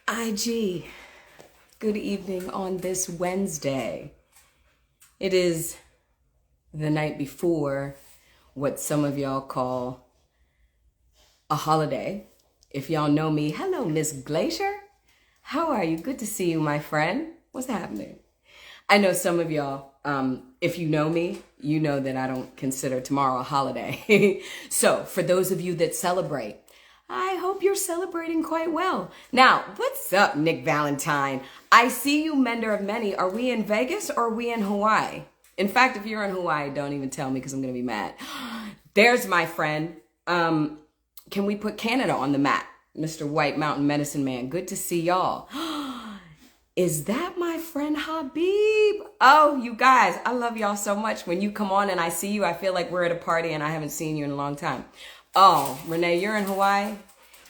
IG, good evening on this Wednesday. It is the night before what some of y'all call a holiday. If y'all know me, hello, Miss Glacier. How are you? Good to see you, my friend. What's happening? I know some of y'all, if you know me, you know that I don't consider tomorrow a holiday. So for those of you that celebrate, I hope you're celebrating quite well. Now, what's up, Nick Valentine? I see you, Mender of Many. Are we in Vegas or are we in Hawaii? In fact, if you're in Hawaii, don't even tell me because I'm going to be mad. There's my friend. Can we put Canada on the map? Mr. White Mountain Medicine Man. Good to see y'all. Is that my friend Habib? Oh, you guys, I love y'all so much. When you come on and I see you, I feel like we're at a party and I haven't seen you in a long time. Oh, Renee, you're in Hawaii?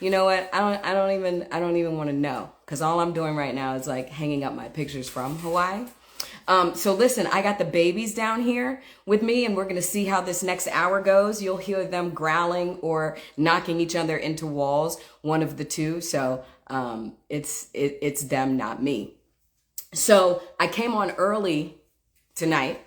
You know what? I don't even want to know, because all I'm doing right now is like hanging up my pictures from Hawaii. So listen, I got the babies down here with me and we're going to see how this next hour goes. You'll hear them growling or knocking each other into walls, one of the two. So it's them, not me. So I came on early tonight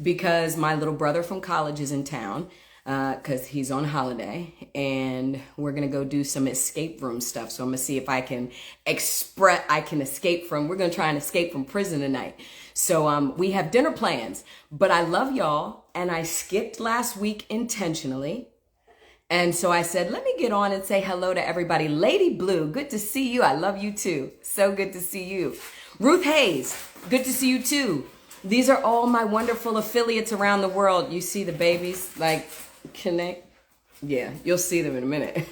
because my little brother from college is in town. Because he's on holiday and we're going to go do some escape room stuff. So I'm going to see if I can escape from, we're going to try and escape from prison tonight. So we have dinner plans, but I love y'all. And I skipped last week intentionally. And so I said, let me get on and say hello to everybody. Lady Blue, good to see you. I love you too. So good to see you. Ruth Hayes, good to see you too. These are all my wonderful affiliates around the world. You see the babies, like, connect. Yeah, you'll see them in a minute.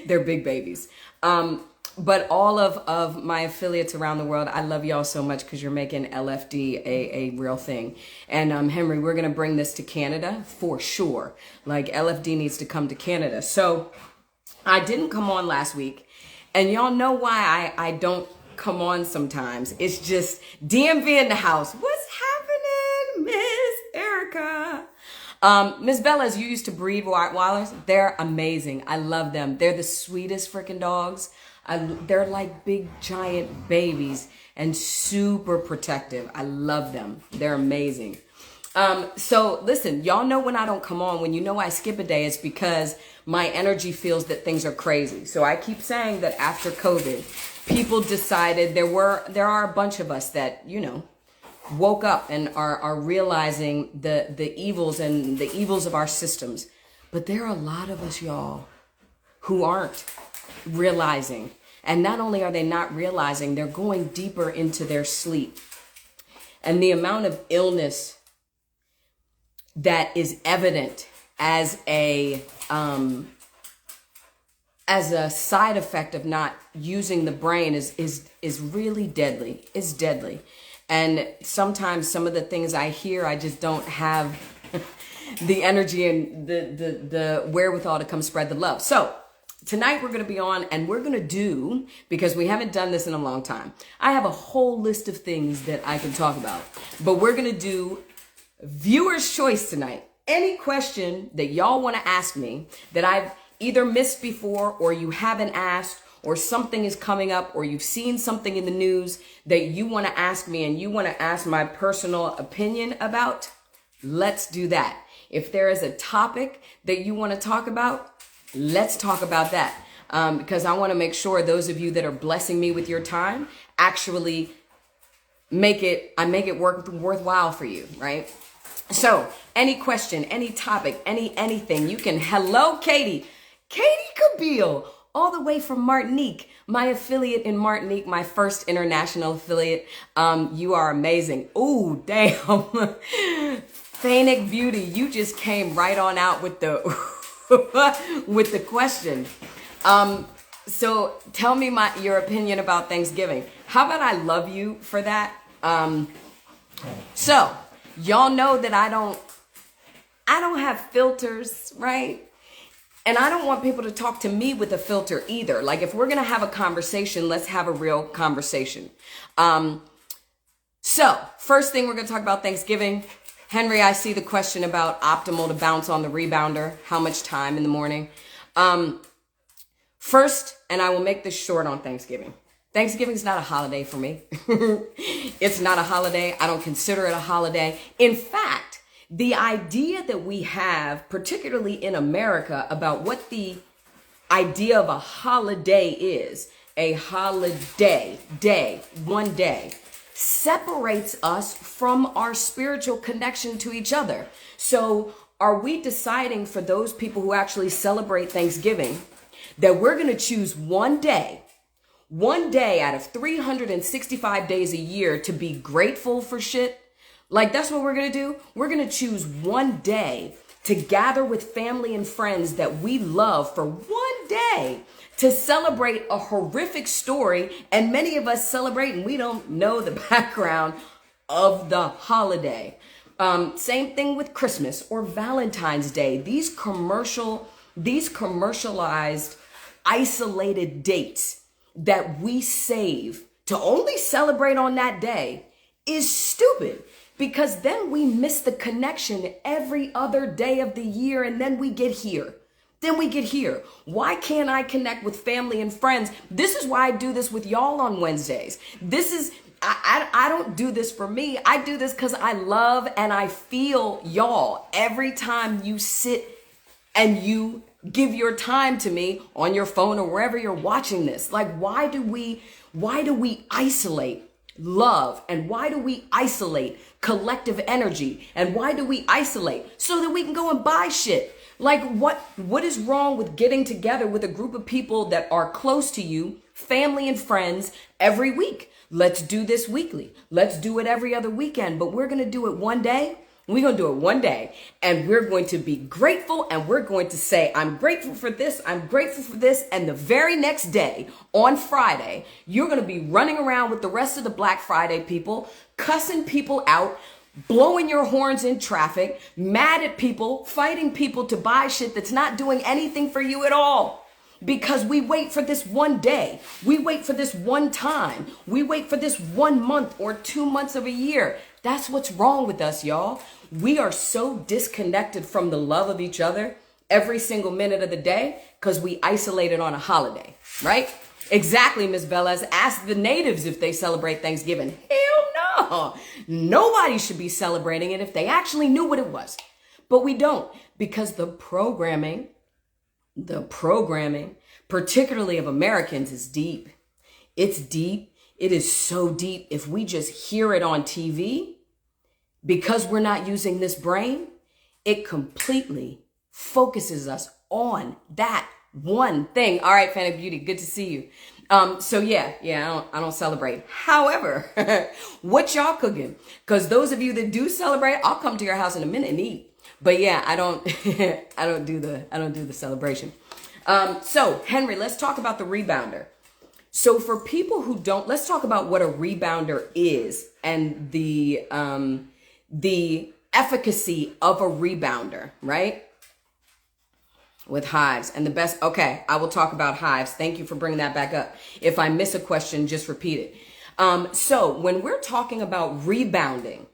They're big babies. But all of my affiliates around the world, I love y'all so much because you're making LFD a real thing. And Henry, we're going to bring this to Canada for sure. Like, LFD needs to come to Canada. So I didn't come on last week. And y'all know why I don't come on sometimes. It's just DMV in the house. What's happening, Miss Erica? Miss Bellas, you used to breed Rottweilers. They're amazing. I love them. They're the sweetest freaking dogs. They're like big giant babies and super protective. I love them. They're amazing. So listen, y'all know when I don't come on, when you know I skip a day, it's because my energy feels that things are crazy. So I keep saying that after COVID, people decided there are a bunch of us that, you know, woke up and are realizing the evils and the evils of our systems. But there are a lot of us, y'all, who aren't realizing. And not only are they not realizing, they're going deeper into their sleep. And the amount of illness that is evident as a side effect of not using the brain is really deadly. It's deadly. And sometimes some of the things I hear, I just don't have the energy and the wherewithal to come spread the love. So tonight we're going to be on and we're going to do, because we haven't done this in a long time, I have a whole list of things that I can talk about, but we're going to do viewer's choice tonight. Any question that y'all want to ask me that I've either missed before or you haven't asked, or something is coming up, or you've seen something in the news that you want to ask me and you want to ask my personal opinion about, let's do that. If there is a topic that you want to talk about, let's talk about that. Because I want to make sure those of you that are blessing me with your time actually make it worthwhile for you, right? So any question, any topic, anything, you can. Hello, Katie Kabile, all the way from Martinique, my affiliate in Martinique, my first international affiliate. You are amazing. Ooh, damn. Fanic Beauty, you just came right on out with the with the question. So tell me your opinion about Thanksgiving. How about I love you for that? So y'all know that I don't have filters, right? And I don't want people to talk to me with a filter either. Like, if we're going to have a conversation, let's have a real conversation. So first thing, we're going to talk about Thanksgiving. Henry, I see the question about optimal to bounce on the rebounder. How much time in the morning? First, and I will make this short on Thanksgiving. Thanksgiving's not a holiday for me. It's not a holiday. I don't consider it a holiday. In fact, the idea that we have, particularly in America, about what the idea of a holiday is, a holiday, day, one day, separates us from our spiritual connection to each other. So are we deciding for those people who actually celebrate Thanksgiving that we're going to choose one day out of 365 days a year to be grateful for shit? Like, that's what we're going to do. We're going to choose one day to gather with family and friends that we love for one day to celebrate a horrific story. And many of us celebrate and we don't know the background of the holiday. Same thing with Christmas or Valentine's Day. These commercialized, isolated dates that we save to only celebrate on that day is stupid, because then we miss the connection every other day of the year, and then we get here. Why can't I connect with family and friends? This is why I do this with y'all on Wednesdays. I don't do this for me. I do this because I love and I feel y'all every time you sit and you give your time to me on your phone or wherever you're watching this. Like, why do we isolate love, and why do we isolate collective energy, and why do we isolate so that we can go and buy shit? Like, what is wrong with getting together with a group of people that are close to you, family and friends, every week? Let's do this weekly. Let's do it every other weekend, but we're going to do it one day. We're going to do it one day, and we're going to be grateful, and we're going to say, I'm grateful for this, I'm grateful for this, and the very next day, on Friday, you're going to be running around with the rest of the Black Friday people, cussing people out, blowing your horns in traffic, mad at people, fighting people to buy shit that's not doing anything for you at all. Because we wait for this one day. We wait for this one time. We wait for this 1 month or 2 months of a year. That's what's wrong with us, y'all. We are so disconnected from the love of each other every single minute of the day because we isolated on a holiday, right? Exactly, Ms. Velez. Ask the natives if they celebrate Thanksgiving. Hell no. Nobody should be celebrating it if they actually knew what it was. But we don't, because the programming, particularly of Americans, is deep. It's deep. It is so deep. If we just hear it on TV, because we're not using this brain, it completely focuses us on that one thing. All right, Fan of Beauty, good to see you. So yeah, I don't celebrate. However, what y'all cooking? Because those of you that do celebrate, I'll come to your house in a minute and eat. But yeah, I don't do the celebration. So Henry, let's talk about the rebounder. So for people who don't, let's talk about what a rebounder is and the efficacy of a rebounder, right? With hives and the best. Okay, I will talk about hives. Thank you for bringing that back up. If I miss a question, just repeat it. So when we're talking about rebounding,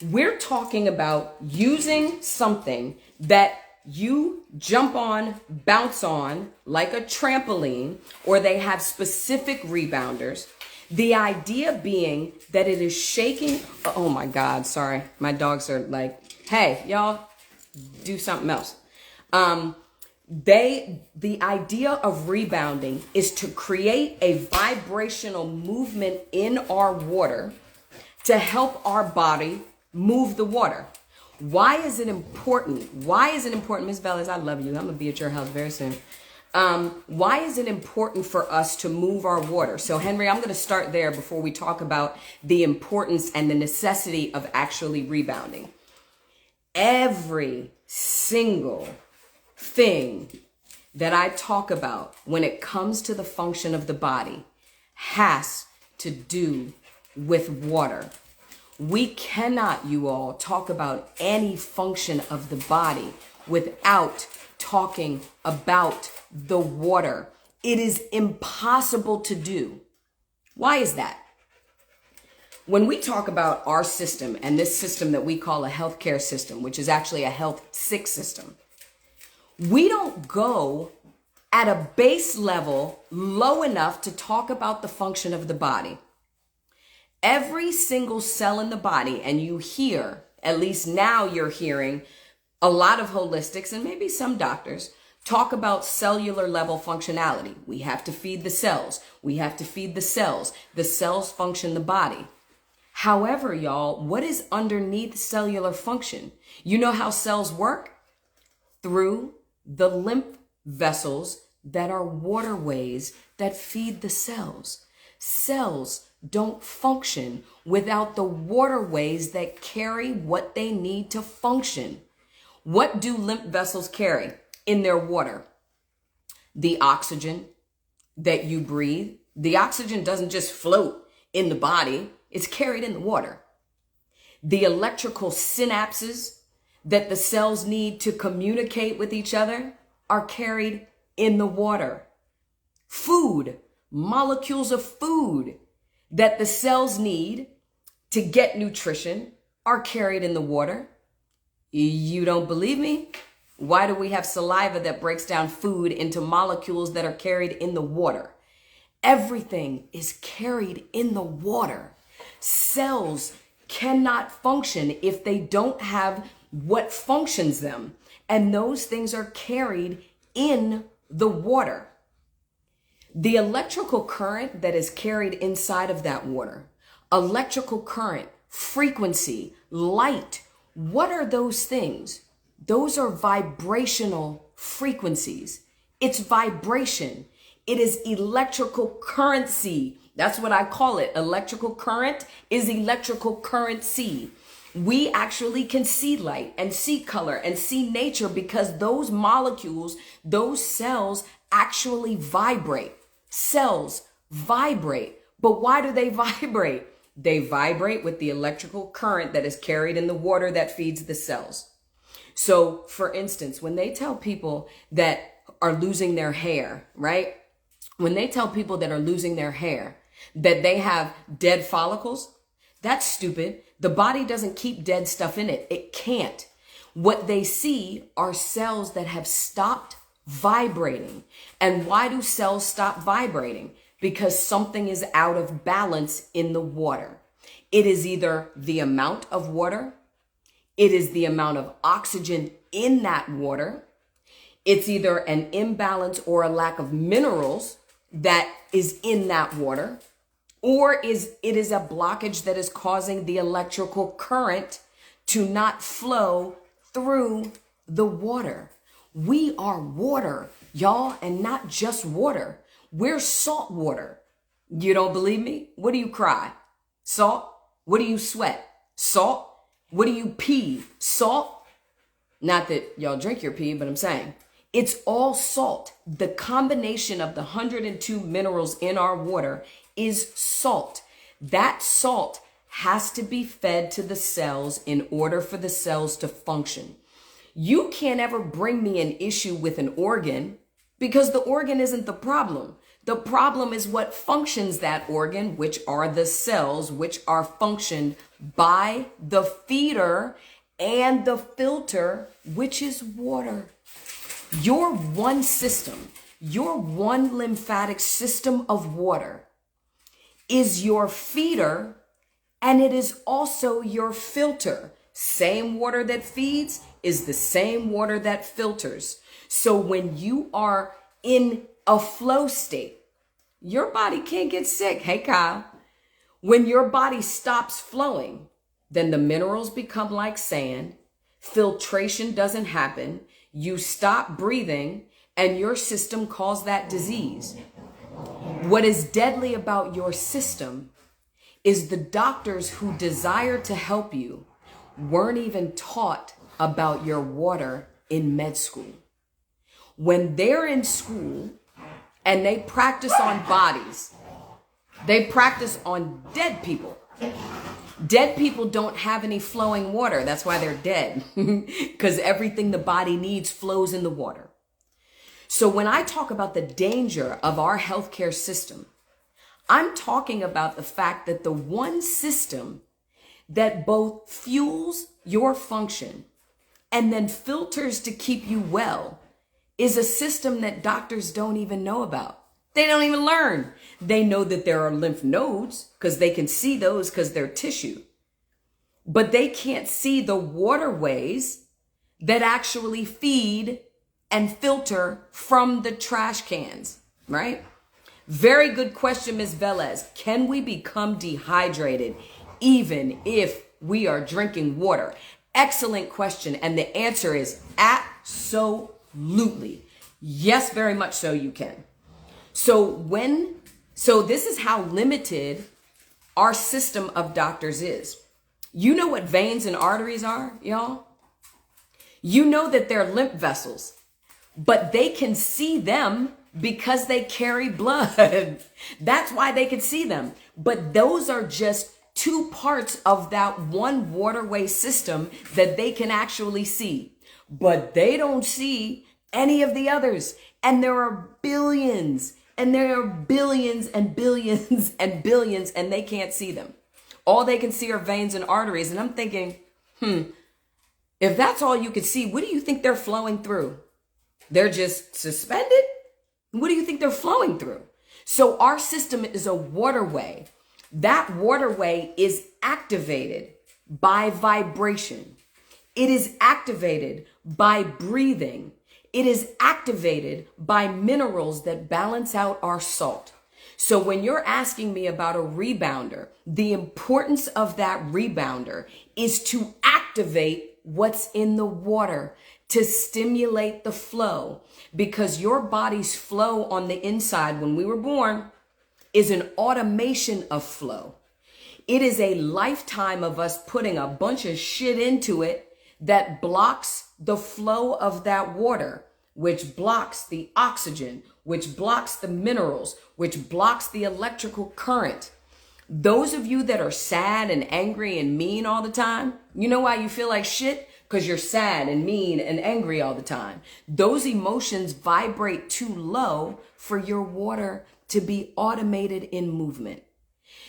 we're talking about using something that you jump on, bounce on, like a trampoline, or they have specific rebounders. The idea being that it is shaking. Oh my God, sorry. My dogs are like, hey, y'all, do something else. The idea of rebounding is to create a vibrational movement in our water to help our body move the water. Why is it important? Ms. Velez, I love you. I'm going to be at your house very soon. Why is it important for us to move our water? So Henry, I'm going to start there before we talk about the importance and the necessity of actually rebounding. Every single thing that I talk about when it comes to the function of the body has to do with water. We cannot, you all, talk about any function of the body without talking about the water. It is impossible to do. Why is that? When we talk about our system and this system that we call a healthcare system, which is actually a health sick system, we don't go at a base level low enough to talk about the function of the body. Every single cell in the body, and you hear, at least now you're hearing, a lot of holistics and maybe some doctors talk about cellular level functionality. We have to feed the cells. We have to feed the cells. The cells function the body. However, y'all, what is underneath cellular function? You know how cells work? Through the lymph vessels that are waterways that feed the cells. Cells don't function without the waterways that carry what they need to function. What do lymph vessels carry in their water? The oxygen that you breathe. The oxygen doesn't just float in the body, it's carried in the water. The electrical synapses that the cells need to communicate with each other are carried in the water. Food, molecules of food that the cells need to get nutrition are carried in the water. You don't believe me? Why do we have saliva that breaks down food into molecules that are carried in the water? Everything is carried in the water. Cells cannot function if they don't have what functions them, and those things are carried in the water. The electrical current that is carried inside of that water, electrical current, frequency, light, what are those things? Those are vibrational frequencies. It's vibration. It is electrical currency. That's what I call it. Electrical current is electrical currency. We actually can see light and see color and see nature because those molecules, those cells actually vibrate. Cells vibrate. But why do they vibrate? They vibrate with the electrical current that is carried in the water that feeds the cells. So, for instance, when they tell people that are losing their hair, right? When they tell people that are losing their hair that they have dead follicles, that's stupid. The body doesn't keep dead stuff in it. It can't. What they see are cells that have stopped vibrating. And why do cells stop vibrating? Because something is out of balance in the water. It is either the amount of water, it is the amount of oxygen in that water, it's either an imbalance or a lack of minerals that is in that water, or it is a blockage that is causing the electrical current to not flow through the water. We are water, y'all, and not just water. We're salt water. You don't believe me? What do you cry? Salt. What do you sweat? Salt. What do you pee? Salt. Not that y'all drink your pee, but I'm saying it's all salt. The combination of the 102 minerals in our water is salt. That salt has to be fed to the cells in order for the cells to function. You can't ever bring me an issue with an organ because the organ isn't the problem. The problem is what functions that organ, which are the cells, which are functioned by the feeder and the filter, which is water. Your one system, your one lymphatic system of water is your feeder, and it is also your filter. Same water that feeds is the same water that filters. So when you are in a flow state, your body can't get sick. Hey, Kyle. When your body stops flowing, then the minerals become like sand. Filtration doesn't happen. You stop breathing, and your system calls that disease. What is deadly about your system is the doctors who desire to help you weren't even taught about your water in med school. When they're in school and they practice on bodies, they practice on dead people. Dead people don't have any flowing water. That's why they're dead, because everything the body needs flows in the water. So when I talk about the danger of our healthcare system, I'm talking about the fact that the one system that both fuels your function and then filters to keep you well is a system that doctors don't even know about. They don't even learn. They know that there are lymph nodes because they can see those because they're tissue. But they can't see the waterways that actually feed and filter from the trash cans, right? Very good question, Ms. Velez. Can we become dehydrated even if we are drinking water? Excellent question. And the answer is absolutely. Yes, very much so you can. So this is how limited our system of doctors is. You know what veins and arteries are, y'all? You know that they're lymph vessels, but they can see them because they carry blood. That's why they can see them. But those are just two parts of that one waterway system that they can actually see. But they don't see any of the others. And there are billions, and there are billions and billions and billions, and they can't see them. All they can see are veins and arteries. And I'm thinking, if that's all you could see, what do you think they're flowing through? They're just suspended? What do you think they're flowing through? So our system is a waterway. That waterway is activated by vibration. It is activated by breathing. It is activated by minerals that balance out our salt. So when you're asking me about a rebounder, the importance of that rebounder is to activate what's in the water, to stimulate the flow, because your body's flow on the inside when we were born is an automation of flow. It is a lifetime of us putting a bunch of shit into it that blocks the flow of that water, which blocks the oxygen, which blocks the minerals, which blocks the electrical current. Those of you that are sad and angry and mean all the time, you know why you feel like shit? Because you're sad and mean and angry all the time. Those emotions vibrate too low for your water to be automated in movement.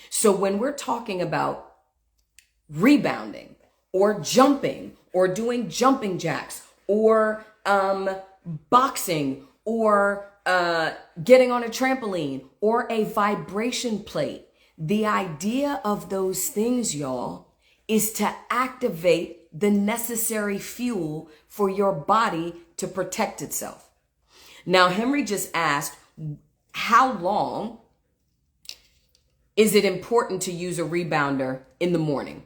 So when we're talking about rebounding or jumping or doing jumping jacks or boxing or getting on a trampoline or a vibration plate, the idea of those things, y'all, is to activate the necessary fuel for your body to protect itself. Now, Henry just asked, how long is it important to use a rebounder in the morning?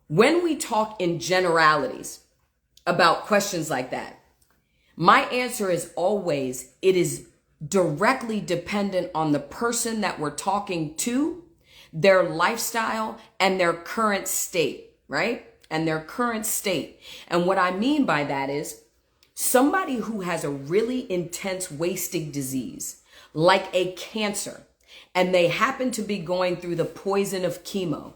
When we talk in generalities about questions like that, my answer is always, it is directly dependent on the person that we're talking to, their lifestyle, and their current state, right? And their current state. And what I mean by that is somebody who has a really intense wasting disease, like a cancer, and they happen to be going through the poison of chemo,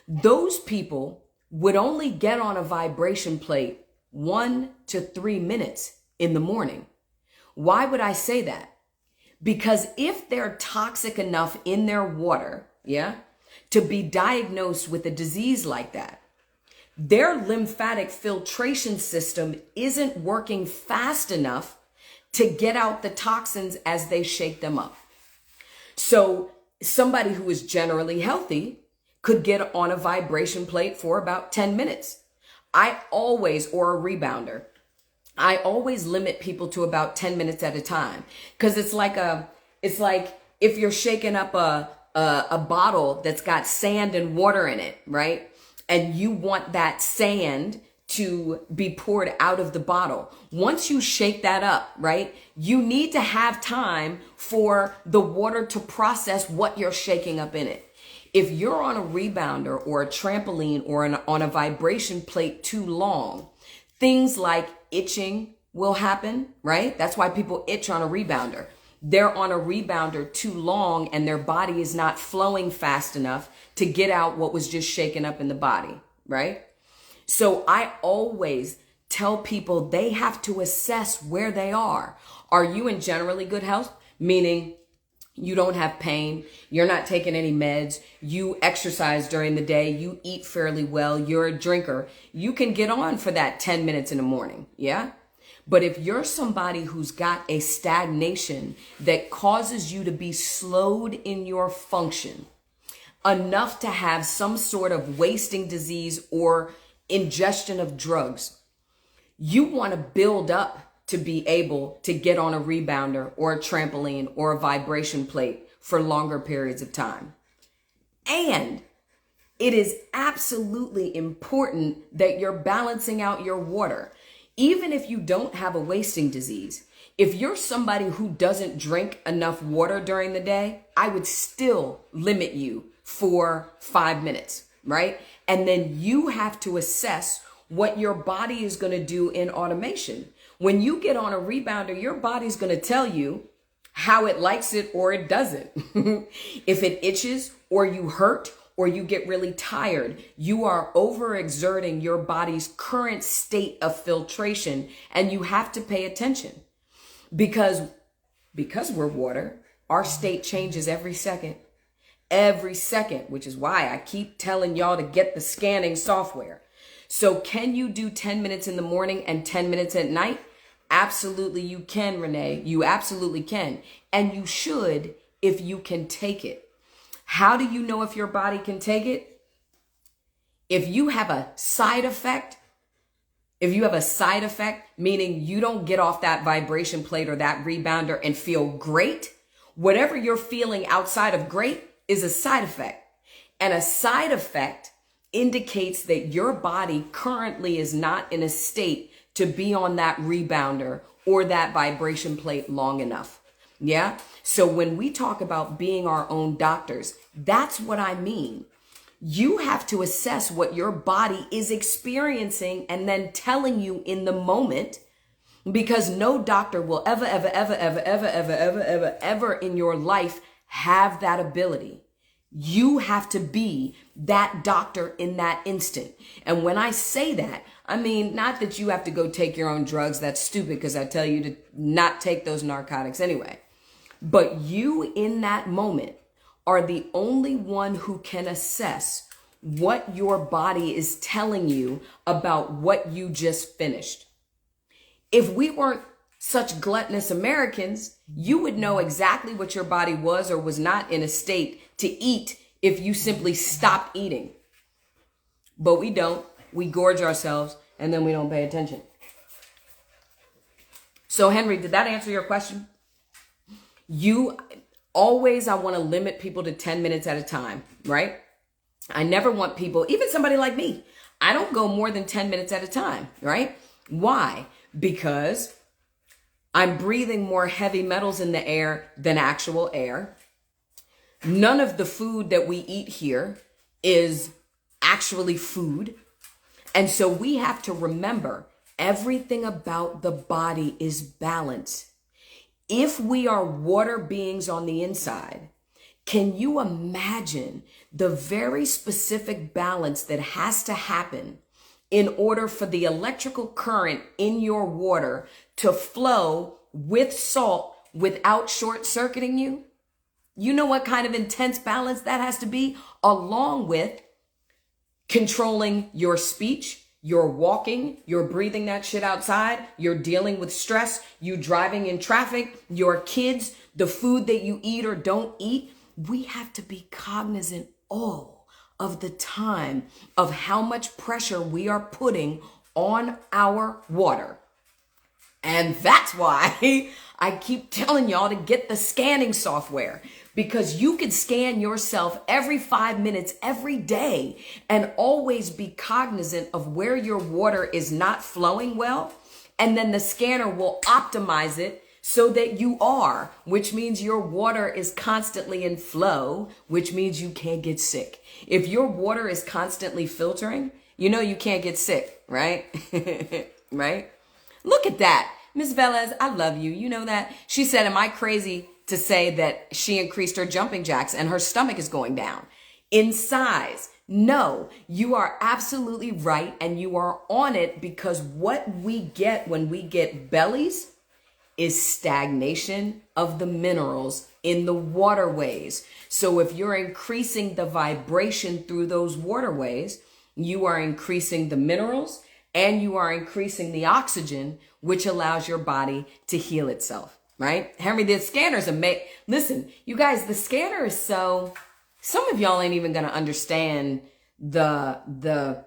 those people would only get on a vibration plate 1 to 3 minutes in the morning. Why would I say that? Because if they're toxic enough in their water, to be diagnosed with a disease like that, their lymphatic filtration system isn't working fast enough to get out the toxins as they shake them up. So somebody who is generally healthy could get on a vibration plate for about 10 minutes. Or a rebounder, I always limit people to about 10 minutes at a time. Cause it's like if you're shaking up a bottle that's got sand and water in it, right? And you want that sand to be poured out of the bottle. Once you shake that up, right, you need to have time for the water to process what you're shaking up in it. If you're on a rebounder or a trampoline or on a vibration plate too long, things like itching will happen, right? That's why people itch on a rebounder. They're on a rebounder too long and their body is not flowing fast enough to get out what was just shaken up in the body, right? So I always tell people they have to assess where they are. Are you in generally good health? Meaning you don't have pain, you're not taking any meds, you exercise during the day, you eat fairly well, you're a drinker. You can get on for that 10 minutes in the morning, yeah? But if you're somebody who's got a stagnation that causes you to be slowed in your function enough to have some sort of wasting disease or ingestion of drugs, you want to build up to be able to get on a rebounder or a trampoline or a vibration plate for longer periods of time. And it is absolutely important that you're balancing out your water. Even if you don't have a wasting disease, if you're somebody who doesn't drink enough water during the day, I would still limit you for 5 minutes, right? And then you have to assess what your body is going to do in automation. When you get on a rebounder, your body's going to tell you how it likes it or it doesn't. If it itches or you hurt or you get really tired, you are overexerting your body's current state of filtration, and you have to pay attention because we're water, our state changes every second, which is why I keep telling y'all to get the scanning software. So can you do 10 minutes in the morning and 10 minutes at night? Absolutely you can, Renee. You absolutely can. And you should if you can take it. How do you know if your body can take it? If you have a side effect, meaning you don't get off that vibration plate or that rebounder and feel great, whatever you're feeling outside of great is a side effect. And a side effect indicates that your body currently is not in a state to be on that rebounder or that vibration plate long enough. Yeah. So when we talk about being our own doctors, that's what I mean. You have to assess what your body is experiencing and then telling you in the moment, because no doctor will ever in your life have that ability. You have to be that doctor in that instant. And when I say that, I mean, not that you have to go take your own drugs. That's stupid because I tell you to not take those narcotics anyway. But you in that moment are the only one who can assess what your body is telling you about what you just finished. If we weren't such gluttonous Americans, you would know exactly what your body was or was not in a state to eat if you simply stopped eating. But we don't. We gorge ourselves and then we don't pay attention. So Henry, did that answer your question? I want to limit people to 10 minutes at a time, right? I never want people, even somebody like me, I don't go more than 10 minutes at a time, right? Why? Because I'm breathing more heavy metals in the air than actual air. None of the food that we eat here is actually food. And so we have to remember everything about the body is balance. If we are water beings on the inside, can you imagine the very specific balance that has to happen in order for the electrical current in your water to flow with salt without short-circuiting you? You know what kind of intense balance that has to be, along with controlling your speech, you're walking, you're breathing that shit outside, you're dealing with stress, you driving in traffic, your kids, the food that you eat or don't eat. We have to be cognizant all of the time of how much pressure we are putting on our water. And that's why I keep telling y'all to get the scanning software, because you can scan yourself every 5 minutes, every day, and always be cognizant of where your water is not flowing well. And then the scanner will optimize it so that you are, which means your water is constantly in flow, which means you can't get sick. If your water is constantly filtering, you know you can't get sick, right? Right? Look at that. Ms. Velez, I love you. You know that? She said, am I crazy to say that she increased her jumping jacks and her stomach is going down in size? No, you are absolutely right. And you are on it, because what we get when we get bellies is stagnation of the minerals in the waterways. So if you're increasing the vibration through those waterways, you are increasing the minerals and you are increasing the oxygen, which allows your body to heal itself, right? Henry, the scanner's amazing. Listen, you guys, the scanner is some of y'all ain't even going to understand the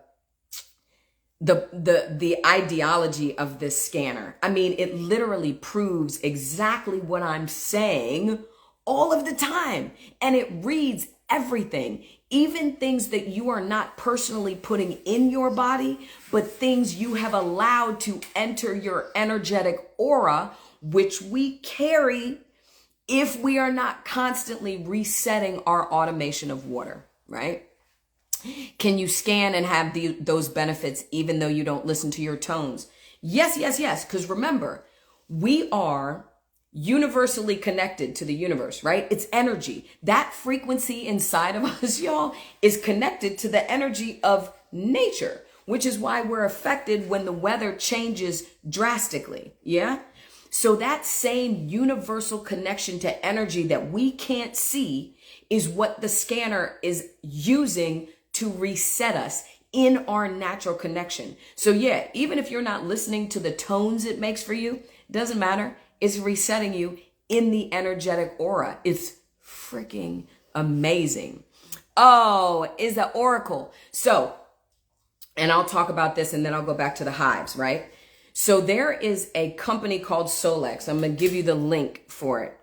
ideology of this scanner. I mean, it literally proves exactly what I'm saying all of the time. And it reads everything, even things that you are not personally putting in your body, but things you have allowed to enter your energetic aura, which we carry if we are not constantly resetting our automation of water, right? Can you scan and have those benefits even though you don't listen to your tones? Yes, yes, yes. Because remember, we are universally connected to the universe, right? It's energy. That frequency inside of us, y'all, is connected to the energy of nature, which is why we're affected when the weather changes drastically. Yeah. So that same universal connection to energy that we can't see is what the scanner is using to reset us in our natural connection. So yeah, even if you're not listening to the tones it makes for you, doesn't matter. It's resetting you in the energetic aura. It's freaking amazing. Oh, is the oracle. So, and I'll talk about this and then I'll go back to the hives, right? So there is a company called Solex. I'm going to give you the link for it.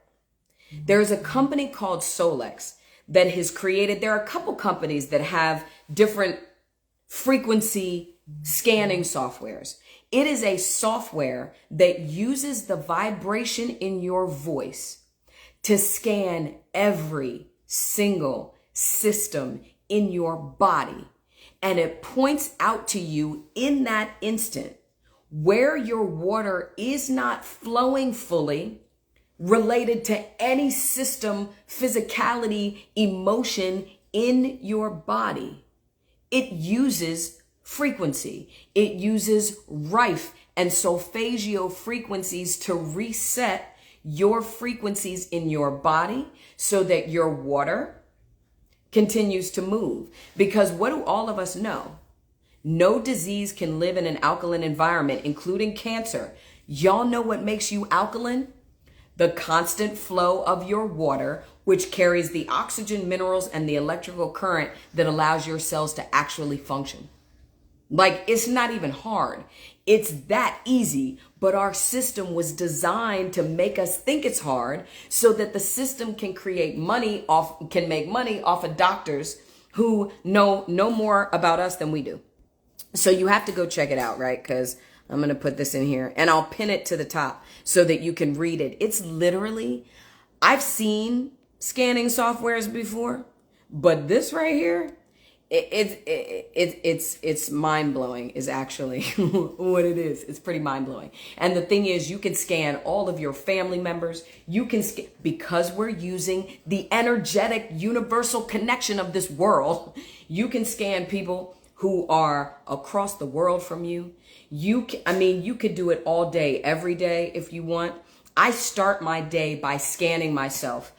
There's a company called Solex that has created, there are a couple companies that have different frequency scanning softwares. It is a software that uses the vibration in your voice to scan every single system in your body. And it points out to you in that instant where your water is not flowing fully related to any system, physicality, emotion in your body. It uses frequency. It uses rife and solfeggio frequencies to reset your frequencies in your body so that your water continues to move. Because what do all of us know? No disease can live in an alkaline environment, including cancer. Y'all know what makes you alkaline? The constant flow of your water, which carries the oxygen, minerals, and the electrical current that allows your cells to actually function. Like, it's not even hard. It's that easy, but our system was designed to make us think it's hard so that the system can make money off of doctors who know no more about us than we do. So you have to go check it out, right? Because I'm going to put this in here and I'll pin it to the top so that you can read it. It's literally, I've seen scanning softwares before, but this right here, it's mind blowing is actually what it is. It's pretty mind blowing. And the thing is, you can scan all of your family members. You can because we're using the energetic universal connection of this world. You can scan people who are across the world from you. You could do it all day, every day if you want. I start my day by scanning myself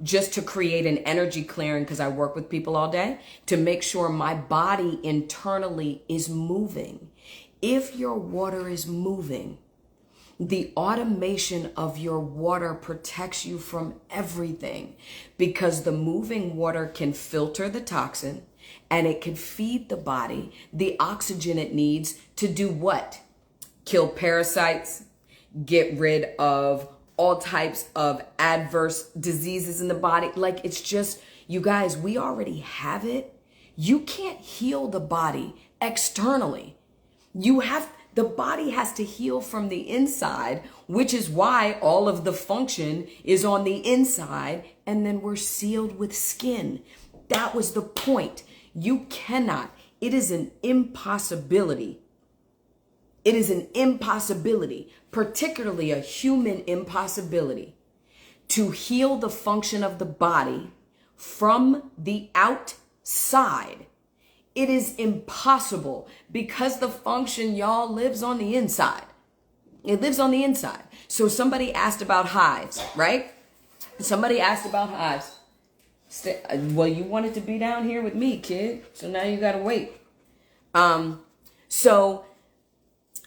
just to create an energy clearing because I work with people all day to make sure my body internally is moving. If your water is moving, the automation of your water protects you from everything because the moving water can filter the toxin and it can feed the body the oxygen it needs to do what? Kill parasites, get rid of all types of adverse diseases in the body. Like, it's just, you guys, we already have it. You can't heal the body externally. The body has to heal from the inside, which is why all of the function is on the inside, and then we're sealed with skin. That was the point. You cannot. It is an impossibility. It is an impossibility, particularly a human impossibility, to heal the function of the body from the outside. It is impossible because the function, y'all, lives on the inside. It lives on the inside. So somebody asked about hives, right? Somebody asked about hives. Well, you wanted to be down here with me, kid. So now you got to wait. So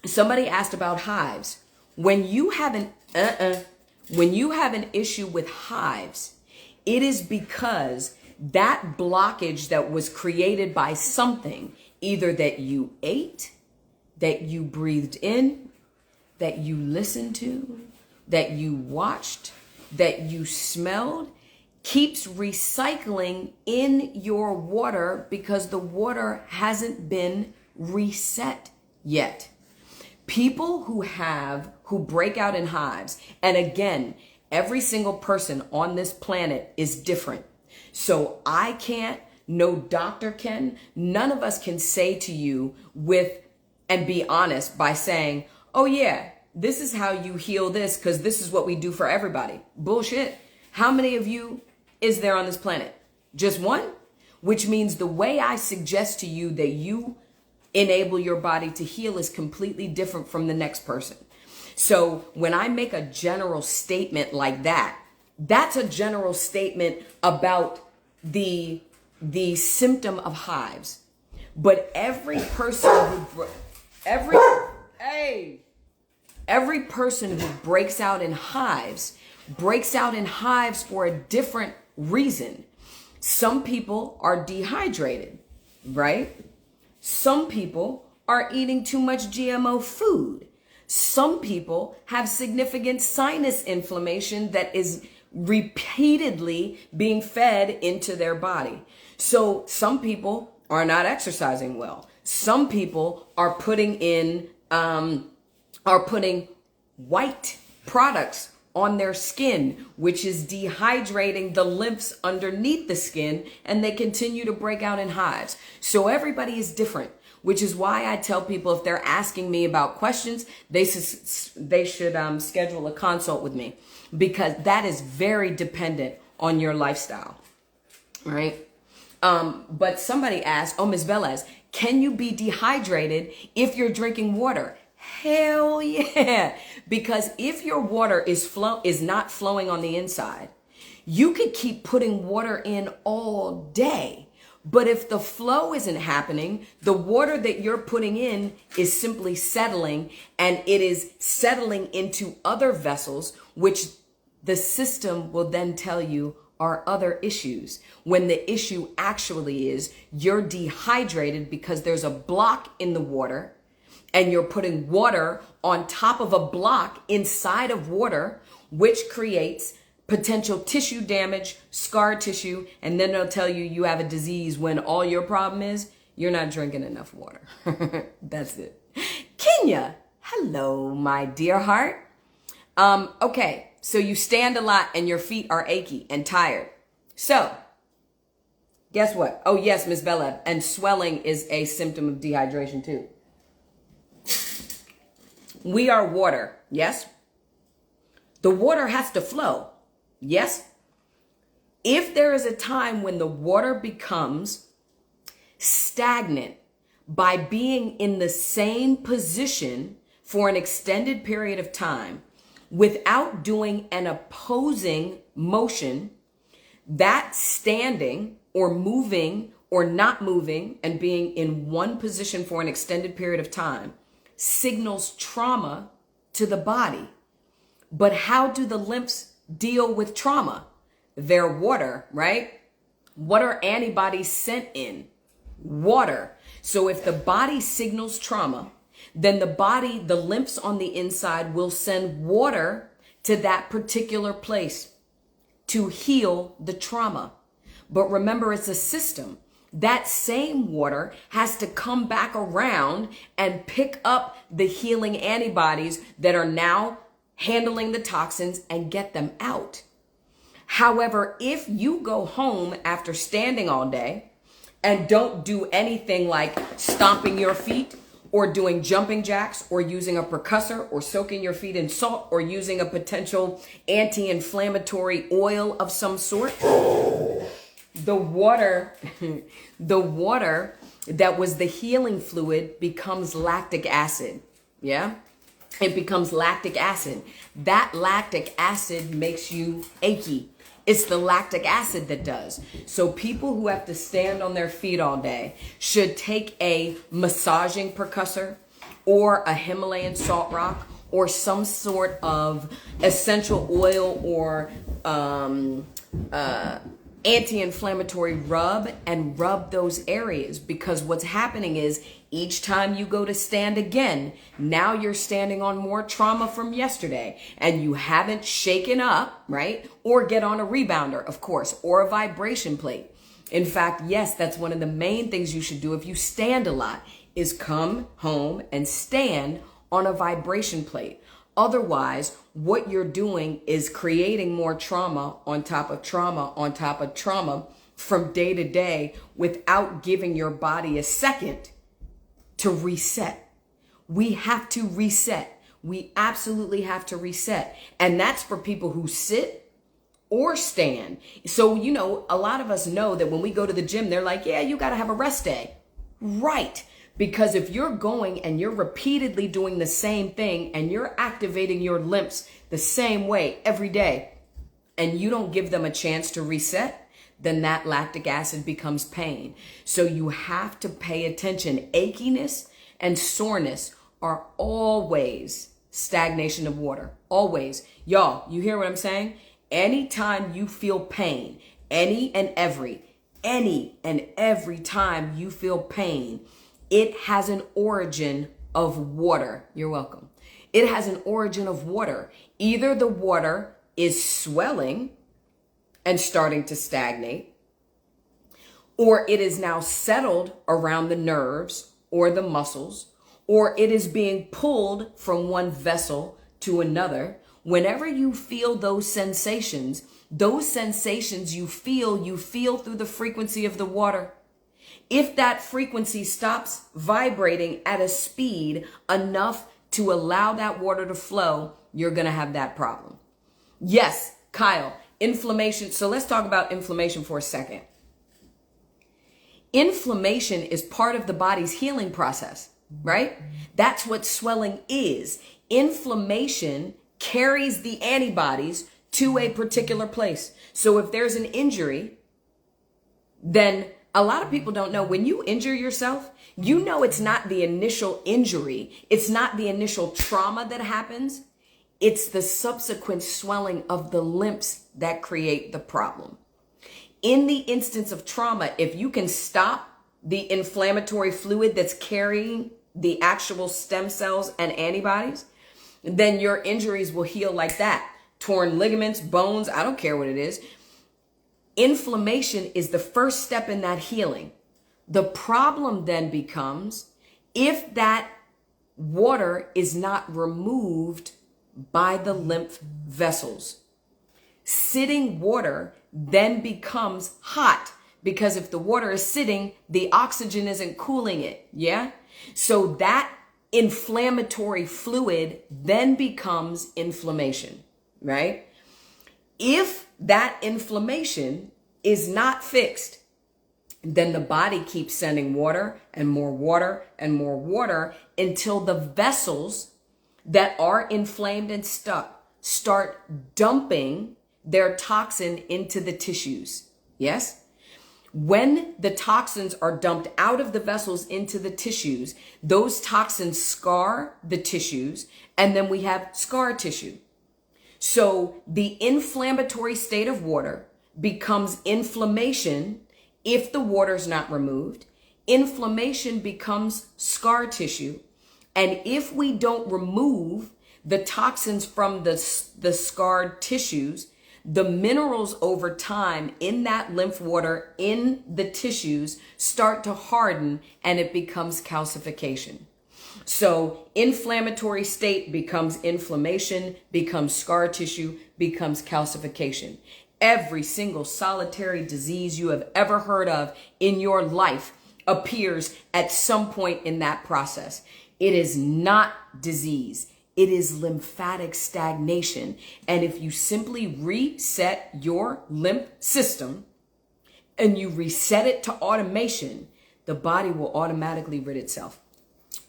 Somebody asked about hives. When you have an issue with hives, it is because that blockage that was created by something, either that you ate, that you breathed in, that you listened to, that you watched, that you smelled, keeps recycling in your water because the water hasn't been reset yet. People who break out in hives, and again, every single person on this planet is different. So I can't, no doctor can, none of us can say to you and be honest by saying, oh yeah, this is how you heal this because this is what we do for everybody. Bullshit. How many of you is there on this planet? Just one? Which means the way I suggest to you that you enable your body to heal is completely different from the next person. So when I make a general statement like that, that's a general statement about the symptom of hives. But every person who breaks out in hives for a different reason. Some people are dehydrated, right? Some people are eating too much GMO food. Some people have significant sinus inflammation that is repeatedly being fed into their body. So some people are not exercising well. Some people are putting white products on their skin, which is dehydrating the lymphs underneath the skin, and they continue to break out in hives. So everybody is different, which is why I tell people if they're asking me about questions, they should schedule a consult with me, because that is very dependent on your lifestyle, right? But somebody asked, oh, Ms. Velez, can you be dehydrated if you're drinking water? Hell yeah. Because if your water is not flowing on the inside, you could keep putting water in all day. But if the flow isn't happening, the water that you're putting in is simply settling, and it is settling into other vessels, which the system will then tell you are other issues, when the issue actually is you're dehydrated because there's a block in the water, and you're putting water on top of a block inside of water, which creates potential tissue damage, scar tissue, and then they'll tell you you have a disease when all your problem is you're not drinking enough water. That's it. Kenya, hello, my dear heart. Okay, so you stand a lot and your feet are achy and tired. So, guess what? Oh yes, Ms. Bella, and swelling is a symptom of dehydration too. We are water, yes? The water has to flow, yes? If there is a time when the water becomes stagnant by being in the same position for an extended period of time without doing an opposing motion, that standing or moving or not moving and being in one position for an extended period of time signals trauma to the body. But how do the lymphs deal with trauma? They're water, right? What are antibodies sent in? Water. So if the body signals trauma, then the lymphs on the inside will send water to that particular place to heal the trauma. But remember, it's a system. That same water has to come back around and pick up the healing antibodies that are now handling the toxins and get them out. However, if you go home after standing all day and don't do anything like stomping your feet or doing jumping jacks or using a percussor or soaking your feet in salt or using a potential anti-inflammatory oil of some sort, the water that was the healing fluid becomes lactic acid. Yeah? It becomes lactic acid. That lactic acid makes you achy. It's the lactic acid that does. So people who have to stand on their feet all day should take a massaging percussor or a Himalayan salt rock, or some sort of essential oil or anti-inflammatory rub, and rub those areas. Because what's happening is each time you go to stand again, now you're standing on more trauma from yesterday and you haven't shaken up, right? Or get on a rebounder, of course, or a vibration plate. In fact, yes, that's one of the main things you should do if you stand a lot, is come home and stand on a vibration plate. Otherwise, what you're doing is creating more trauma on top of trauma on top of trauma from day to day without giving your body a second to reset. We have to reset. We absolutely have to reset. And that's for people who sit or stand. So, you know, a lot of us know that when we go to the gym, they're like, yeah, you got to have a rest day. Right. Because if you're going and you're repeatedly doing the same thing and you're activating your lymphs the same way every day and you don't give them a chance to reset, then that lactic acid becomes pain. So you have to pay attention. Achiness and soreness are always stagnation of water. Always. Y'all, you hear what I'm saying? Anytime you feel pain, any and every time you feel pain, it has an origin of water. You're welcome. It has an origin of water. Either the water is swelling and starting to stagnate, or it is now settled around the nerves or the muscles, or it is being pulled from one vessel to another. Whenever you feel those sensations you feel through the frequency of the water. If that frequency stops vibrating at a speed enough to allow that water to flow, you're going to have that problem. Yes, Kyle, inflammation. So let's talk about inflammation for a second. Inflammation is part of the body's healing process, right? That's what swelling is. Inflammation carries the antibodies to a particular place. So if there's an injury, then a lot of people don't know when you injure yourself, you know, it's not the initial injury. It's not the initial trauma that happens. It's the subsequent swelling of the lymphs that create the problem. In the instance of trauma, if you can stop the inflammatory fluid that's carrying the actual stem cells and antibodies, then your injuries will heal like that. Torn ligaments, bones, I don't care what it is. Inflammation is the first step in that healing. The problem then becomes if that water is not removed by the lymph vessels. Sitting water then becomes hot because if the water is sitting, the oxygen isn't cooling it. Yeah. So that inflammatory fluid then becomes inflammation, right? If that inflammation is not fixed, then the body keeps sending water and more water and more water until the vessels that are inflamed and stuck start dumping their toxin into the tissues. Yes? When the toxins are dumped out of the vessels into the tissues, those toxins scar the tissues, and then we have scar tissue. So the inflammatory state of water becomes inflammation if the water's not removed. Inflammation becomes scar tissue. And if we don't remove the toxins from the scarred tissues, the minerals over time in that lymph water in the tissues start to harden and it becomes calcification. So inflammatory state becomes inflammation, becomes scar tissue, becomes calcification. Every single solitary disease you have ever heard of in your life appears at some point in that process. It is not disease. It is lymphatic stagnation. And if you simply reset your lymph system and you reset it to automation, the body will automatically rid itself.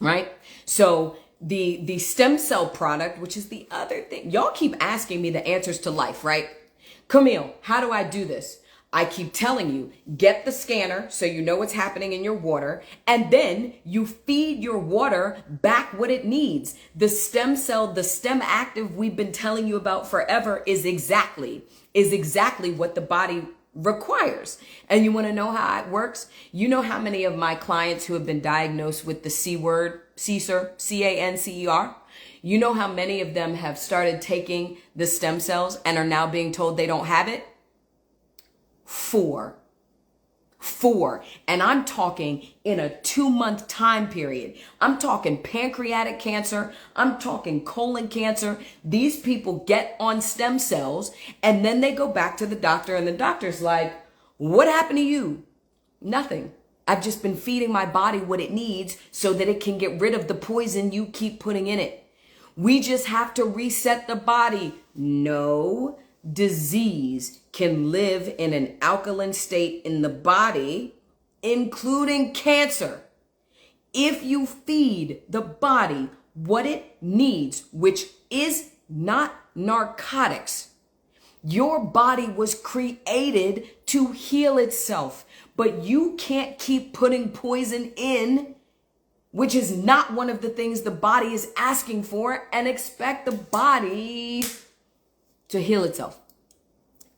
Right? So the stem cell product, which is the other thing, y'all keep asking me the answers to life, right? Camille, how do I do this? I keep telling you, get the scanner so you know what's happening in your water, and then you feed your water back what it needs. The stem cell, the stem active we've been telling you about forever is exactly what the body requires. And you want to know how it works? You know how many of my clients who have been diagnosed with the C word, CANCER, C-A-N-C-E-R? You know how many of them have started taking the stem cells and are now being told they don't have it? Four. And I'm talking in a 2-month time period. I'm talking pancreatic cancer. I'm talking colon cancer. These people get on stem cells and then they go back to the doctor and the doctor's like, what happened to you? Nothing. I've just been feeding my body what it needs so that it can get rid of the poison you keep putting in it. We just have to reset the body. No disease can live in an alkaline state in the body, including cancer. If you feed the body what it needs, which is not narcotics, your body was created to heal itself, but you can't keep putting poison in, which is not one of the things the body is asking for, and expect the body to heal itself.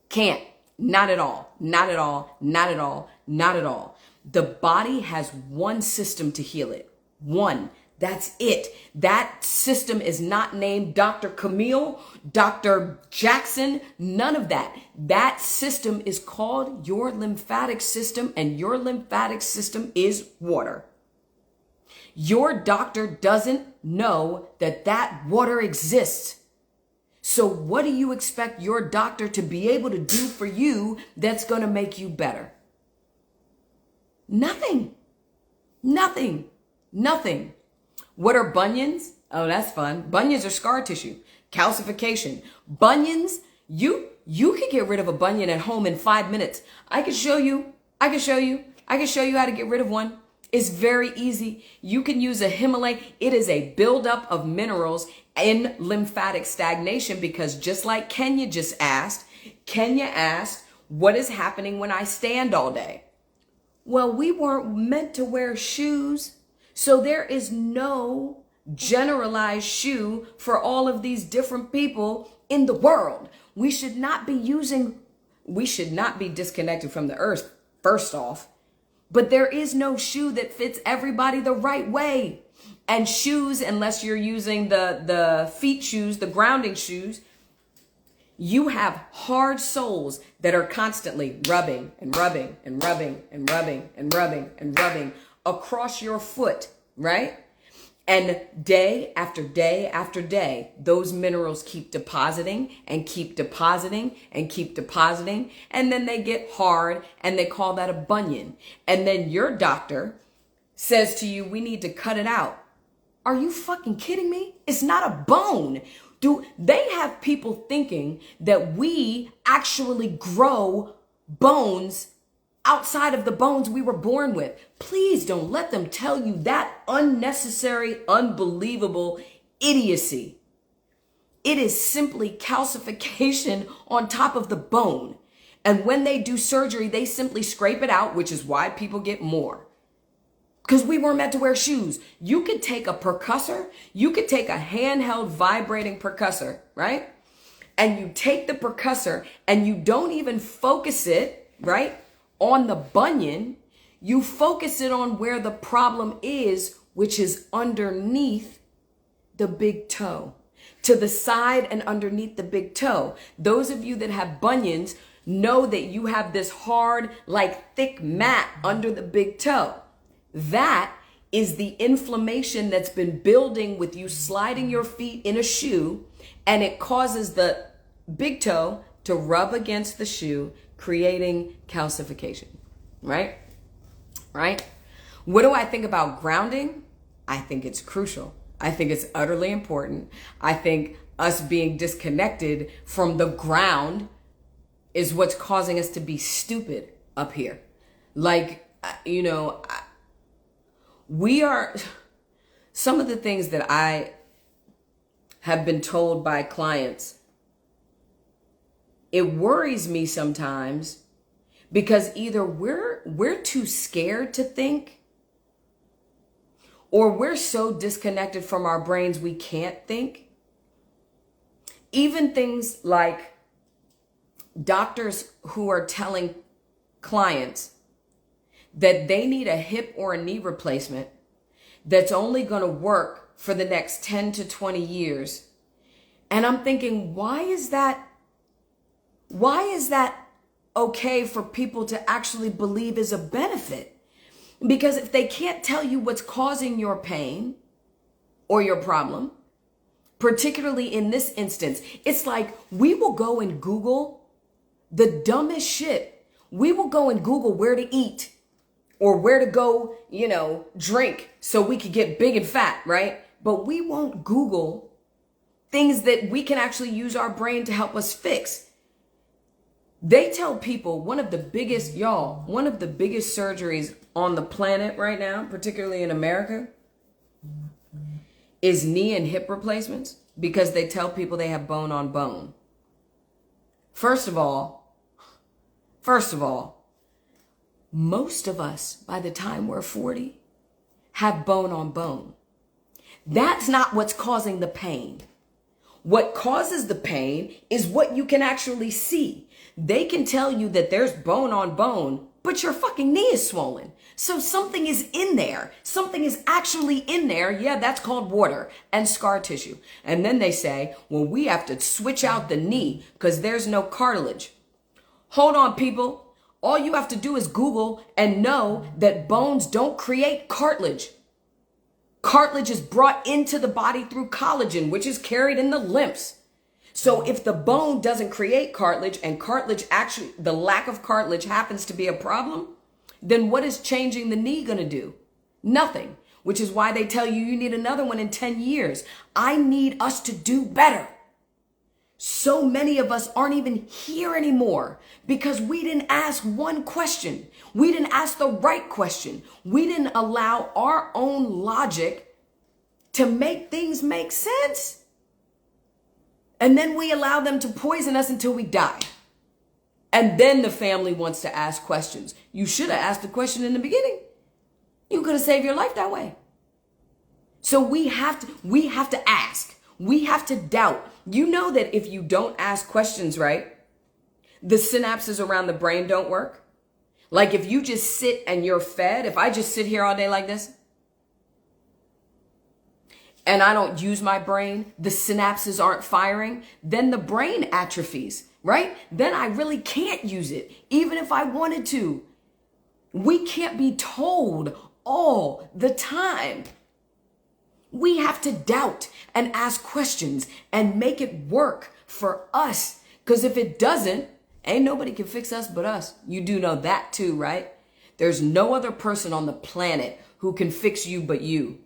Can't. Not at all. Not at all. Not at all. Not at all. The body has one system to heal it. One. That's it. That system is not named Dr. Camille, Dr. Jackson, none of that. That system is called your lymphatic system, and your lymphatic system is water. Your doctor doesn't know that water exists. So what do you expect your doctor to be able to do for you that's going to make you better? Nothing. What are bunions? Oh, that's fun. Bunions are scar tissue. Calcification. Bunions, you can get rid of a bunion at home in 5 minutes. I can show you how to get rid of one. It's very easy. You can use a Himalayan. It is a buildup of minerals in lymphatic stagnation, because just like Kenya asked, what is happening when I stand all day? Well, we weren't meant to wear shoes. So there is no generalized shoe for all of these different people in the world. We should not be disconnected from the earth, first off. But there is no shoe that fits everybody the right way. And shoes, unless you're using the feet shoes, the grounding shoes, you have hard soles that are constantly rubbing across your foot, right? And day after day after day, those minerals keep depositing and keep depositing and keep depositing. And then they get hard, and they call that a bunion. And then your doctor says to you, we need to cut it out. Are you fucking kidding me? It's not a bone. They have people thinking that we actually grow bones outside of the bones we were born with. Please don't let them tell you that unnecessary, unbelievable idiocy. It is simply calcification on top of the bone. And when they do surgery, they simply scrape it out, which is why people get more. Because we weren't meant to wear shoes. You could take a percussor, you could take a handheld vibrating percussor, right? And you take the percussor and you don't even focus it, right, on the bunion. You focus it on where the problem is, which is underneath the big toe, to the side and underneath the big toe. Those of you that have bunions know that you have this hard, like thick mat under the big toe. That is the inflammation that's been building with you sliding your feet in a shoe, and it causes the big toe to rub against the shoe, creating calcification, right? Right? What do I think about grounding? I think it's crucial. I think it's utterly important. I think us being disconnected from the ground is what's causing us to be stupid up here. Like, we are, some of the things that I have been told by clients, it worries me sometimes Because either we're too scared to think, or we're so disconnected from our brains we can't think. Even things like doctors who are telling clients that they need a hip or a knee replacement that's only going to work for the next 10 to 20 years. And I'm thinking, why is that okay for people to actually believe is a benefit? Because if they can't tell you what's causing your pain or your problem, particularly in this instance, it's like we will go and Google the dumbest shit. We will go and Google where to eat or where to go, drink so we could get big and fat, right? But we won't Google things that we can actually use our brain to help us fix. They tell people one of the biggest surgeries on the planet right now, particularly in America, is knee and hip replacements, because they tell people they have bone on bone. First of all, most of us, by the time we're 40, have bone on bone. That's not what's causing the pain. What causes the pain is what you can actually see. They can tell you that there's bone on bone, but your fucking knee is swollen. So something is in there. Something is actually in there. Yeah, that's called water and scar tissue. And then they say, well, we have to switch out the knee because there's no cartilage. Hold on, people. All you have to do is Google and know that bones don't create cartilage. Cartilage is brought into the body through collagen, which is carried in the lymphs. So if the bone doesn't create cartilage, and the lack of cartilage happens to be a problem, then what is changing the knee going to do? Nothing, which is why they tell you need another one in 10 years. I need us to do better. So many of us aren't even here anymore because we didn't ask one question. We didn't ask the right question. We didn't allow our own logic to make things make sense. And then we allow them to poison us until we die. And then the family wants to ask questions. You should have asked the question in the beginning. You could have saved your life that way. So we have to ask. We have to doubt. You know that if you don't ask questions right, the synapses around the brain don't work. Like if you just sit and you're fed, if I just sit here all day like this and I don't use my brain, the synapses aren't firing, then the brain atrophies, right? Then I really can't use it, even if I wanted to. We can't be told all the time. We have to doubt and ask questions and make it work for us. Because if it doesn't, ain't nobody can fix us but us. You do know that too, right? There's no other person on the planet who can fix you but you.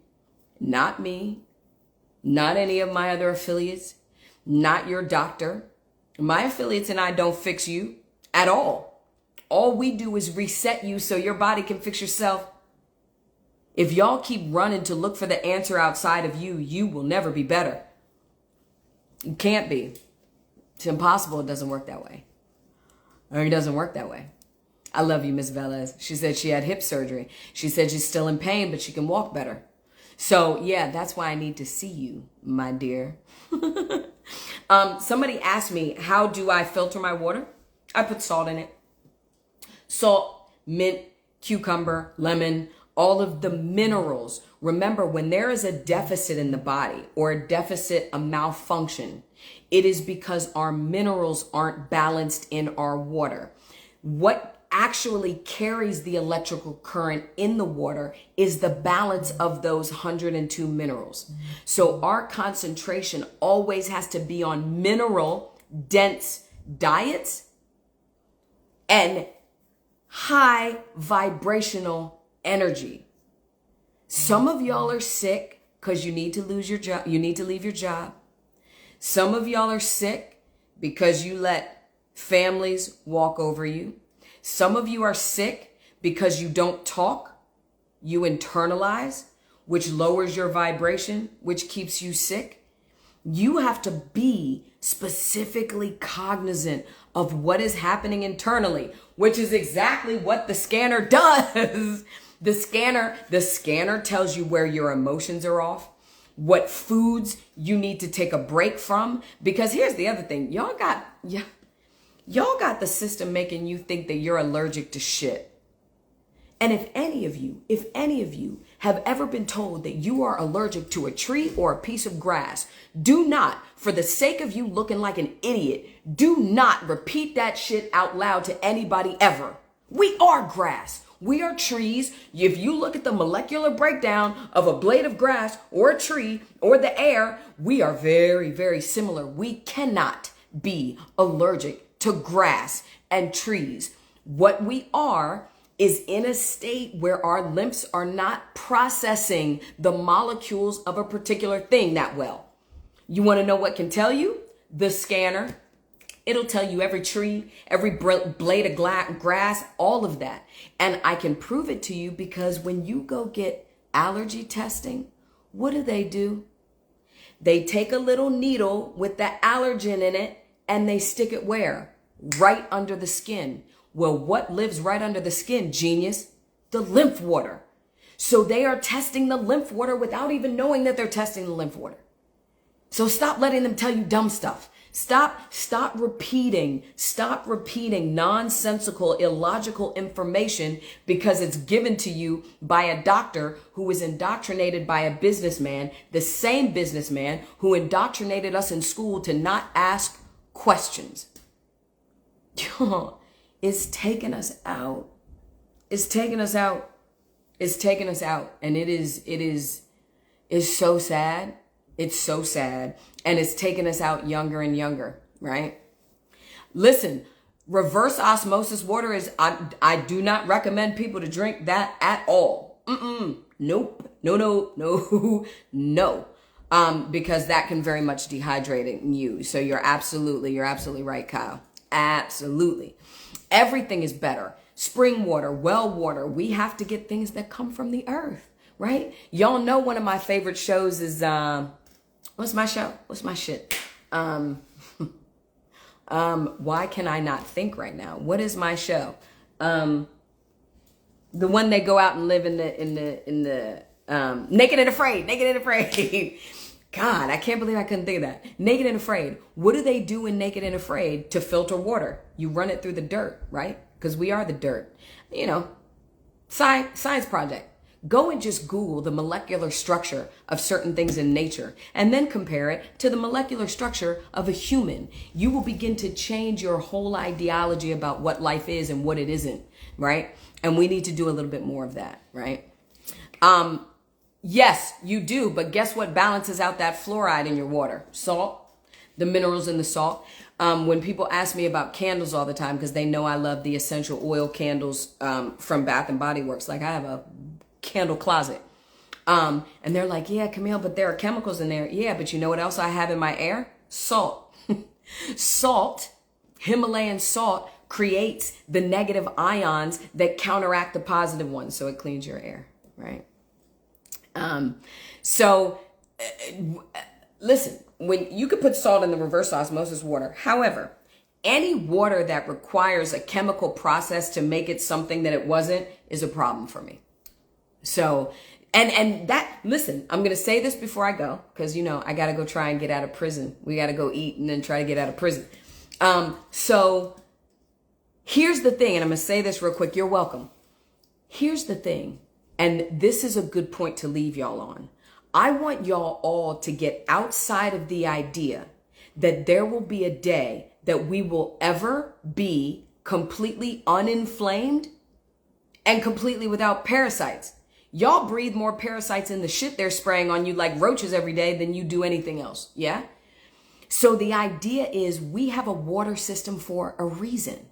Not me, not any of my other affiliates, not your doctor. My affiliates and I don't fix you at all. All we do is reset you so your body can fix yourself. If y'all keep running to look for the answer outside of you, you will never be better. You can't be. It's impossible. It doesn't work that way. Or it doesn't work that way. I love you, Miss Velez. She said she had hip surgery. She said she's still in pain, but she can walk better. So yeah, that's why I need to see you, my dear. Somebody asked me, how do I filter my water? I put salt in it. Salt, mint, cucumber, lemon, all of the minerals. Remember, when there is a deficit in the body or a deficit, a malfunction, it is because our minerals aren't balanced in our water. What actually carries the electrical current in the water is the balance of those 102 minerals. So our concentration always has to be on mineral dense diets and high vibrational energy. Some of y'all are sick because you need to lose your job. You need to leave your job. Some of y'all are sick because you let families walk over you. Some of you are sick because you don't talk. You internalize, which lowers your vibration, which keeps you sick. You have to be specifically cognizant of what is happening internally, which is exactly what the scanner does. The scanner tells you where your emotions are off, what foods you need to take a break from. Because here's the other thing. Y'all got the system making you think that you're allergic to shit. And if any of you have ever been told that you are allergic to a tree or a piece of grass, do not, for the sake of you looking like an idiot, do not repeat that shit out loud to anybody ever. We are grass. We are trees. If you look at the molecular breakdown of a blade of grass or a tree or the air, we are very, very similar. We cannot be allergic to grass and trees. What we are is in a state where our lymphs are not processing the molecules of a particular thing that well. You want to know what can tell you? The scanner. It'll tell you every tree, every blade of grass, all of that. And I can prove it to you because when you go get allergy testing, what do? They take a little needle with the allergen in it and they stick it where? Right under the skin. Well, what lives right under the skin, genius? The lymph water. So they are testing the lymph water without even knowing that they're testing the lymph water. So stop letting them tell you dumb stuff. Stop repeating nonsensical, illogical information because it's given to you by a doctor who was indoctrinated by a businessman, the same businessman who indoctrinated us in school to not ask questions. It's taking us out. It's taking us out. And it is so sad. It's so sad. And it's taking us out younger and younger, right? Listen, reverse osmosis water is, I do not recommend people to drink that at all. Nope. No. Because that can very much dehydrate you. So you're absolutely right, Kyle. Absolutely. Everything is better. Spring water, well water. We have to get things that come from the earth, right? Y'all know one of my favorite shows is, what's my show? What's my shit? Why can I not think right now? What is my show? The one they go out and live in the Naked and Afraid. God, I can't believe I couldn't think of that. Naked and Afraid. What do they do in Naked and Afraid to filter water? You run it through the dirt, right? Because we are the dirt. You know, science project. Go and just Google the molecular structure of certain things in nature and then compare it to the molecular structure of a human. You will begin to change your whole ideology about what life is and what it isn't, right? And we need to do a little bit more of that, right? Yes, you do. But guess what balances out that fluoride in your water? Salt, the minerals in the salt. When people ask me about candles all the time, because they know I love the essential oil candles from Bath and Body Works. Like I have a candle closet. And they're like, yeah, Camille, but there are chemicals in there. Yeah, but you know what else I have in my air? Salt. Salt, Himalayan salt, creates the negative ions that counteract the positive ones. So it cleans your air, right? Listen, when you could put salt in the reverse osmosis water. However, any water that requires a chemical process to make it something that it wasn't is a problem for me. So, and that, listen, I'm going to say this before I go, because, you know, I got to go try and get out of prison. We got to go eat and then try to get out of prison. So here's the thing, and I'm going to say this real quick. You're welcome. Here's the thing. And this is a good point to leave y'all on. I want y'all all to get outside of the idea that there will be a day that we will ever be completely uninflamed and completely without parasites. Y'all breathe more parasites in the shit they're spraying on you like roaches every day than you do anything else. Yeah? So the idea is we have a water system for a reason.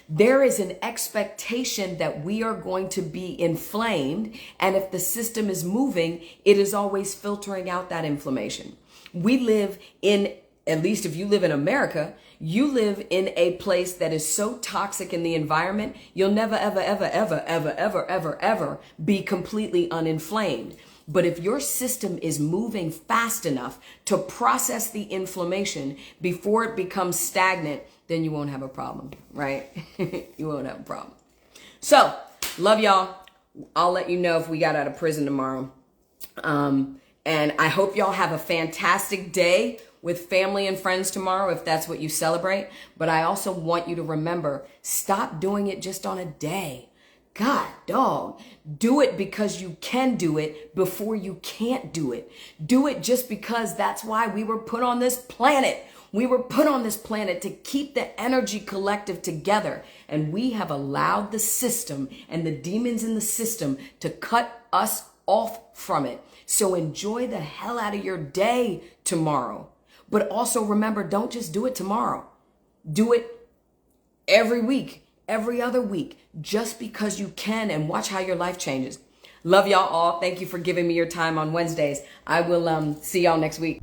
There is an expectation that we are going to be inflamed. And if the system is moving, it is always filtering out that inflammation. We live in, at least if you live in America, you live in a place that is so toxic in the environment, you'll never, ever be completely uninflamed. But if your system is moving fast enough to process the inflammation before it becomes stagnant, then you won't have a problem, right? You won't have a problem. So, love y'all. I'll let you know if we got out of prison tomorrow. And I hope y'all have a fantastic day with family and friends tomorrow, if that's what you celebrate. But I also want you to remember, stop doing it just on a day. God, dog, do it because you can do it before you can't do it. Do it just because that's why we were put on this planet. We were put on this planet to keep the energy collective together. And we have allowed the system and the demons in the system to cut us off from it. So enjoy the hell out of your day tomorrow. But also remember, don't just do it tomorrow. Do it every week, every other week, just because you can, and watch how your life changes. Love y'all all. Thank you for giving me your time on Wednesdays. I will see y'all next week.